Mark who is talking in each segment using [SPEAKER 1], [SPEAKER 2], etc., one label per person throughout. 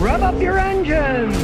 [SPEAKER 1] Rev up your engines!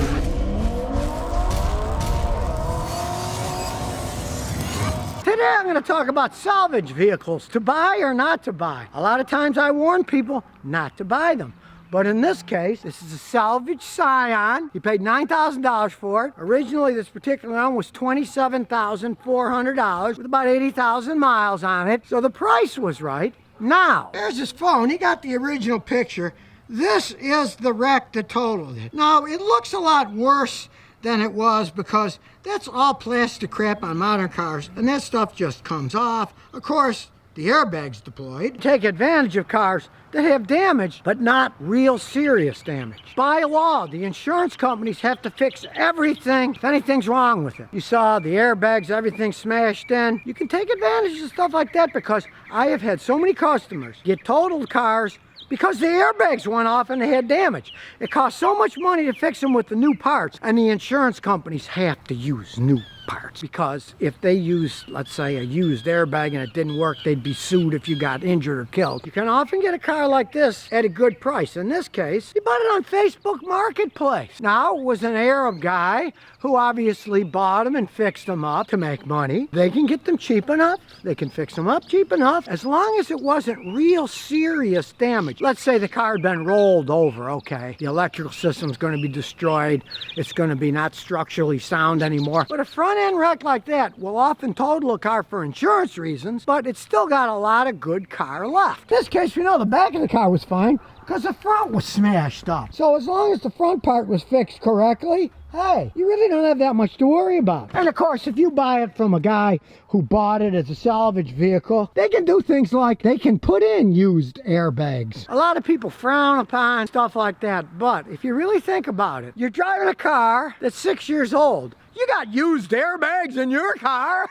[SPEAKER 1] Today I'm going to talk about salvage vehicles, to buy or not to buy. A lot of times I warn people not to buy them. But in this case, this is a salvage Scion. He paid $9,000 for it. Originally, this particular one was $27,400 with about 80,000 miles on it. So the price was right. Now, there's his phone. He got the original picture. This is the wreck that totaled it. Now, it looks a lot worse than it was because that's all plastic crap on modern cars, and that stuff just comes off. Of course, the airbag's deployed. Take advantage of cars that have damage, but not real serious damage. By law, the insurance companies have to fix everything if anything's wrong with it. You saw the airbags, everything smashed in. You can take advantage of stuff like that because I have had so many customers get totaled cars because the airbags went off and they had damage. It costs so much money to fix them with the new parts, and the insurance companies have to use new parts because if they use, let's say, a used airbag and it didn't work, they'd be sued if you got injured or killed. You can often get a car like this at a good price. In this case, he bought it on Facebook Marketplace. Now, it was an Arab guy who obviously bought them and fixed them up to make money. They can get them cheap enough. They can fix them up cheap enough as long as it wasn't real serious damage. Let's say the car had been rolled over, okay. The electrical system's going to be destroyed. It's going to be not structurally sound anymore. But a front end wreck like that will often total a car for insurance reasons, but it's still got a lot of good car left. In this case, we know the back of the car was fine because the front was smashed up. So as long as the front part was fixed correctly, hey, you really don't have that much to worry about. And of course, if you buy it from a guy who bought it as a salvage vehicle, they can do things like they can put in used airbags. A lot of people frown upon stuff like that, but if you really think about it, you're driving a car that's 6 years old. You got used airbags in your car.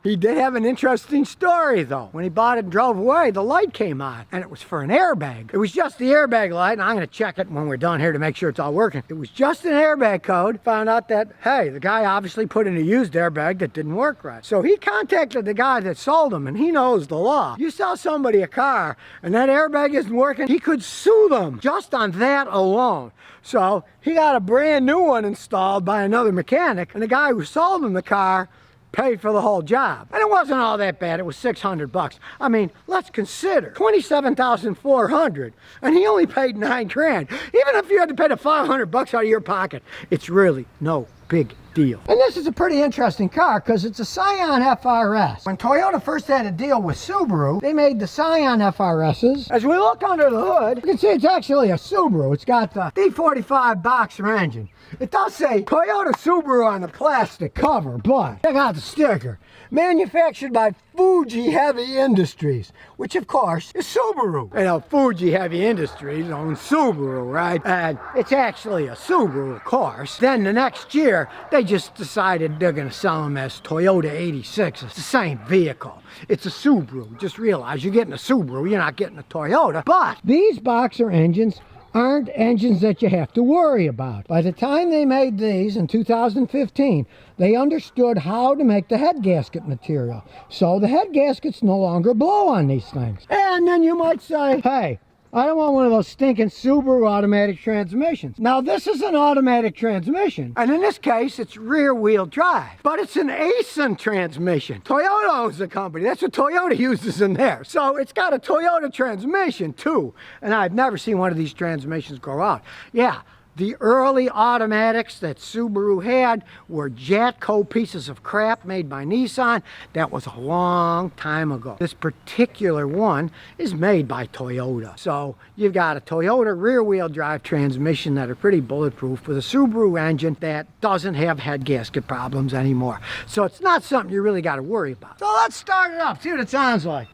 [SPEAKER 1] He did have an interesting story though. When he bought it and drove away, the light came on and it was for an airbag. It was just the airbag light, and I'm gonna check it when we're done here to make sure it's all working. It was just an airbag code. Found out that, hey, the guy obviously put in a used airbag that didn't work right. So he contacted the guy that sold him, and he knows the law. You sell somebody a car and that airbag isn't working, he could sue them just on that alone. So he got a brand new one installed by another mechanic, and the guy who sold him the car paid for the whole job. And it wasn't all that bad. It was $600. I mean, let's consider $27,400, and he only paid $9 grand. Even if you had to pay the $500 out of your pocket, it's really no big deal. And this is a pretty interesting car because it's a Scion FRS. When Toyota first had a deal with Subaru, they made the Scion FRSs. As we look under the hood, you can see it's actually a Subaru. It's got the D45 boxer engine. It does say Toyota Subaru on the plastic cover, but check out the sticker. Manufactured by Fuji Heavy Industries, which of course is Subaru. You know, Fuji Heavy Industries owns Subaru, right? And it's actually a Subaru, of course. Then the next year, they just decided they're gonna sell them as Toyota 86. It's the same vehicle. It's a Subaru. Just realize you're getting a Subaru, you're not getting a Toyota. But these boxer engines aren't engines that you have to worry about. By the time they made these in 2015, they understood how to make the head gasket material. So the head gaskets no longer blow on these things. And then you might say, hey, I don't want one of those stinking Subaru automatic transmissions. Now this is an automatic transmission, and in this case it's rear wheel drive, but it's an ASIN transmission. Toyota owns the company. That's what Toyota uses in there. So it's got a Toyota transmission too, and I've never seen one of these transmissions go out. Yeah. The early automatics that Subaru had were Jatco pieces of crap made by Nissan. That was a long time ago. This particular one is made by Toyota. So you've got a Toyota rear-wheel drive transmission that are pretty bulletproof with a Subaru engine that doesn't have head gasket problems anymore. So it's not something you really got to worry about. So let's start it up, see what it sounds like.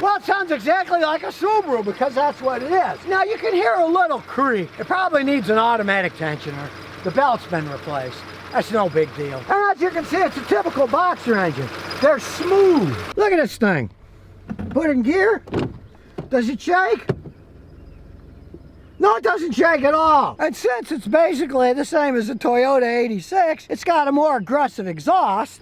[SPEAKER 1] Well, it sounds exactly like a Subaru because that's what it is. Now, you can hear a little creak. It probably needs an automatic tensioner. The belt's been replaced. That's no big deal. And as you can see, it's a typical boxer engine. They're smooth. Look at this thing. Put it in gear. Does it shake? No, it doesn't shake at all. And since it's basically the same as the Toyota 86, it's got a more aggressive exhaust.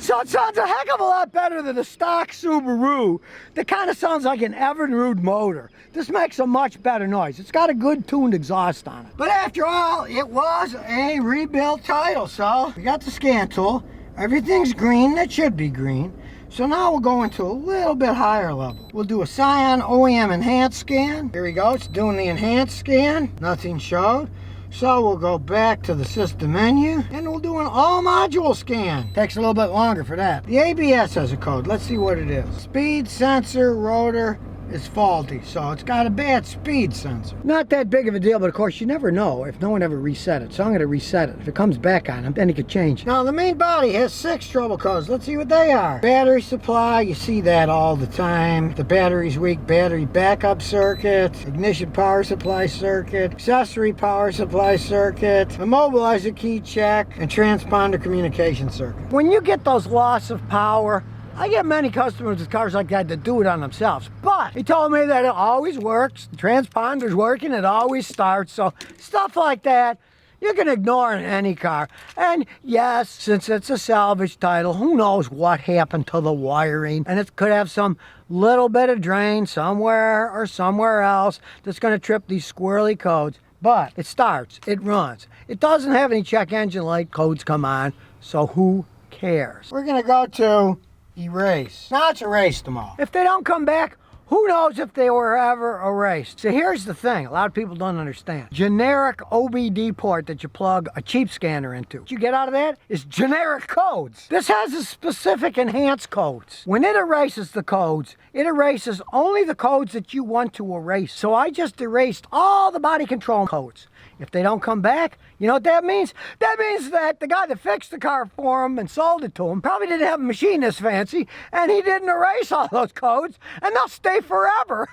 [SPEAKER 1] So So it sounds a heck of a lot better than the stock Subaru that kind of sounds like an Evinrude motor. This makes a much better noise. It's got a good tuned exhaust on it. But after all, it was a rebuilt title. So we got the scan tool. Everything's green that should be green. So now we'll go into a little bit higher level. We'll do a Scion OEM enhanced scan. Here we go, it's doing the enhanced scan. Nothing showed. So we'll go back to the system menu and we'll do an all module scan. Takes a little bit longer for that. The ABS has a code. Let's see what it is. Speed sensor rotor is faulty, so it's got a bad speed sensor. Not that big of a deal, but of course you never know if no one ever reset it. So I'm going to reset it. If it comes back on him, then he could change it. Now the main body has 6 trouble codes. Let's see what they are. Battery supply, you see that all the time. The battery's weak, battery backup circuit, ignition power supply circuit, accessory power supply circuit, immobilizer key check, and transponder communication circuit. When you get those loss of power, I get many customers with cars like that do it on themselves, but he told me that it always works. The transponder's working, it always starts. So stuff like that, you can ignore in any car. And yes, since it's a salvage title, who knows what happened to the wiring. And it could have some little bit of drain somewhere or somewhere else that's going to trip these squirrely codes. But it starts, it runs. It doesn't have any check engine light codes come on, so who cares? We're going to go to erase. Now it's erased them all. If they don't come back, who knows if they were ever erased. So here's the thing, a lot of people don't understand. Generic OBD port that you plug a cheap scanner into. What you get out of that is generic codes. This has a specific enhanced codes. When it erases the codes, it erases only the codes that you want to erase. So I just erased all the body control codes. If they don't come back, you know what that means? That means that the guy that fixed the car for him and sold it to him probably didn't have a machine this fancy, and he didn't erase all those codes, and they'll stay forever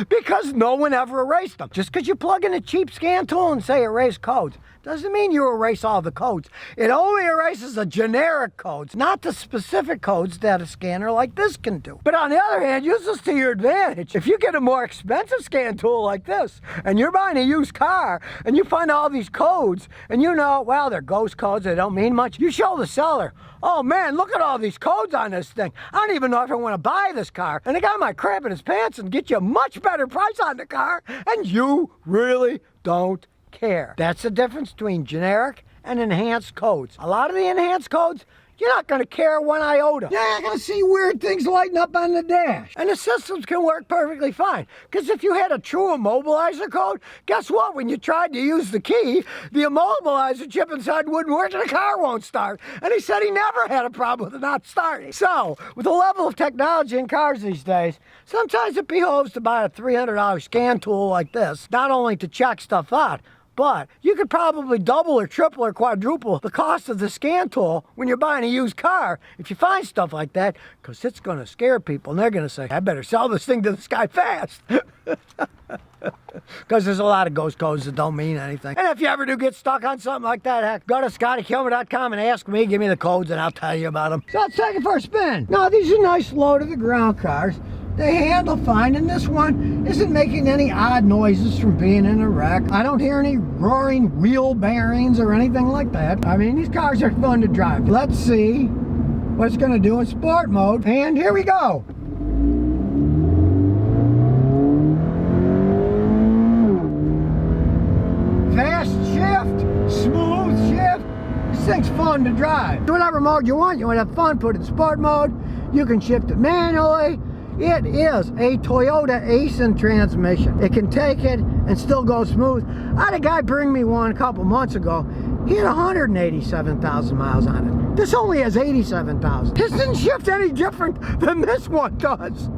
[SPEAKER 1] because no one ever erased them. Just because you plug in a cheap scan tool and say erase codes doesn't mean you erase all the codes. It only erases the generic codes, not the specific codes that a scanner like this can do. But on the other hand, use this to your advantage. If you get a more expensive scan tool like this, and you're buying a used car, and you find all these codes, and you know, well, they're ghost codes, they don't mean much, you show the seller, oh man, look at all these codes on this thing. I don't even know if I want to buy this car. And the guy might crap in his pants and get you a much better price on the car, and you really don't care. That's the difference between generic and enhanced codes. A lot of the enhanced codes, you're not going to care one iota. You're not going to see weird things lighting up on the dash. And the systems can work perfectly fine. Because if you had a true immobilizer code, guess what? When you tried to use the key, the immobilizer chip inside wouldn't work and the car won't start. And he said he never had a problem with it not starting. So, with the level of technology in cars these days, sometimes it behoves to buy a $300 scan tool like this, not only to check stuff out, but you could probably double or triple or quadruple the cost of the scan tool when you're buying a used car if you find stuff like that, because it's going to scare people and they're going to say, I better sell this thing to this guy fast. Because there's a lot of ghost codes that don't mean anything. And if you ever do get stuck on something like that, heck, go to ScottyKilmer.com and ask me, give me the codes, and I'll tell you about them. So let's take it for a spin. Now, these are nice low-to-the-ground cars. They handle fine, and this one isn't making any odd noises from being in a wreck. I don't hear any roaring wheel bearings or anything like that. I mean, these cars are fun to drive. Let's see what it's going to do in sport mode, and here we go. Fast shift, smooth shift. This thing's fun to drive. Do whatever mode you want. You want to have fun, put it in sport mode. You can shift it manually. It is a Toyota Aisin transmission. It can take it and still go smooth. I had a guy bring me one a couple months ago. He had 187,000 miles on it. This only has 87,000. This didn't shift any different than this one does.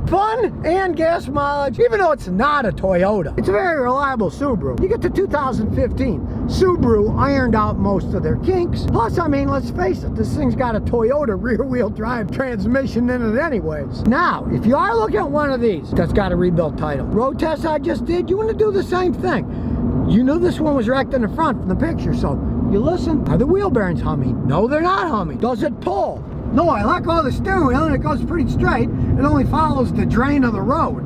[SPEAKER 1] Fun and gas mileage, even though it's not a Toyota. It's a very reliable Subaru. You get to 2015, Subaru ironed out most of their kinks. Plus, I mean, let's face it, this thing's got a Toyota rear-wheel drive transmission in it anyways. Now, if you are looking at one of these that's got a rebuilt title, road test I just did, you want to do the same thing. You knew this one was wrecked in the front from the picture, so you listen. Are the wheel bearings humming? No, they're not humming. Does it pull? No, I let go of the steering wheel and it goes pretty straight. It only follows the drain of the road.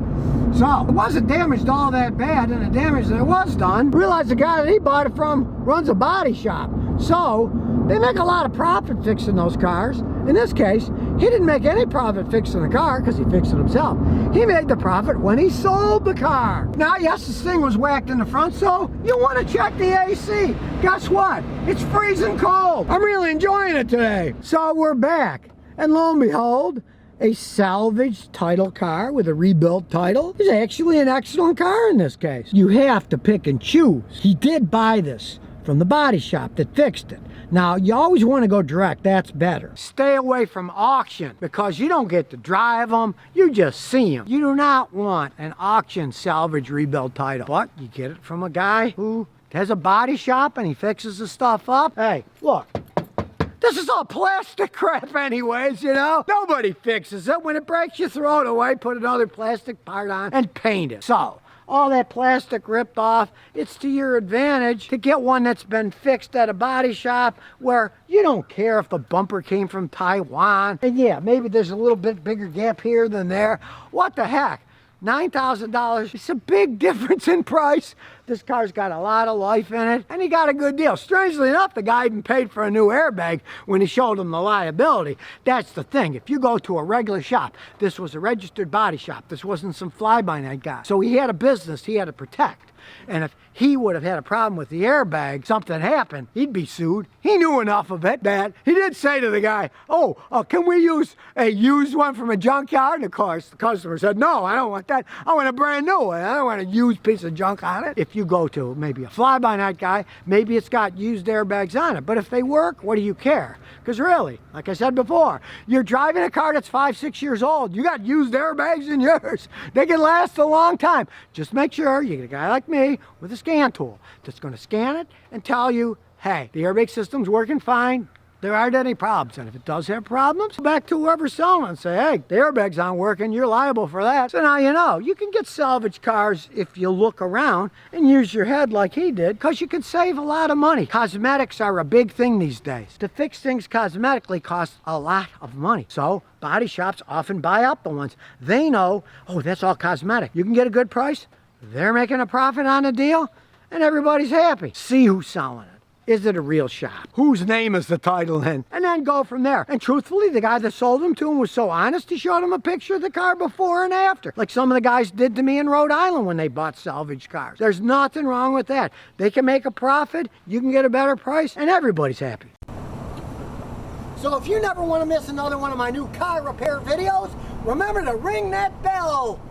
[SPEAKER 1] So, it wasn't damaged all that bad, and the damage that was done, realized the guy that he bought it from runs a body shop. So they make a lot of profit fixing those cars. In this case, he didn't make any profit fixing the car because he fixed it himself. He made the profit when he sold the car. Now, yes, this thing was whacked in the front, so you want to check the AC. Guess what? It's freezing cold. I'm really enjoying it today. So we're back, and lo and behold, a salvage title car with a rebuilt title is actually an excellent car in this case. You have to pick and choose. He did buy this from the body shop that fixed it. Now, you always want to go direct. That's better. Stay away from auction because you don't get to drive them. You just see them. You do not want an auction salvage rebuilt title. But you get it from a guy who has a body shop and he fixes the stuff up. Hey, look. This is all plastic crap anyways, you know? Nobody fixes it. When it breaks, you throw it away, put another plastic part on, and paint it. So, all that plastic ripped off, it's to your advantage to get one that's been fixed at a body shop where you don't care if the bumper came from Taiwan. And yeah, maybe there's a little bit bigger gap here than there. What the heck? $9,000, it's a big difference in price. This car's got a lot of life in it, and he got a good deal. Strangely enough, the guy even paid for a new airbag when he showed him the liability. That's the thing. If you go to a regular shop, this was a registered body shop. This wasn't some fly-by-night guy. So he had a business he had to protect. And if he would have had a problem with the airbag, something happened, he'd be sued. He knew enough of it that he did say to the guy, can we use a used one from a junkyard? And of course, the customer said, no, I don't want that. I want a brand new one. I don't want a used piece of junk on it. If you go to maybe a fly-by-night guy, maybe it's got used airbags on it. But if they work, what do you care? Because really, like I said before, you're driving a car that's 5, 6 years old. You got used airbags in yours. They can last a long time. Just make sure you get a guy like me with a scan tool that's going to scan it and tell you, hey, the airbag system's working fine. There aren't any problems. And if it does have problems, go back to whoever's selling it and say, hey, the airbag's aren't working. You're liable for that. So now you know. You can get salvage cars if you look around and use your head like he did, because you can save a lot of money. Cosmetics are a big thing these days. To fix things cosmetically costs a lot of money. So body shops often buy up the ones they know, that's all cosmetic. You can get a good price. They're making a profit on the deal, and everybody's happy. See who's selling it. Is it a real shop? Whose name is the title in? And then go from there. And truthfully, the guy that sold them to him was so honest, he showed him a picture of the car before and after. Like some of the guys did to me in Rhode Island when they bought salvage cars. There's nothing wrong with that. They can make a profit, you can get a better price, and everybody's happy. So if you never want to miss another one of my new car repair videos, remember to ring that bell.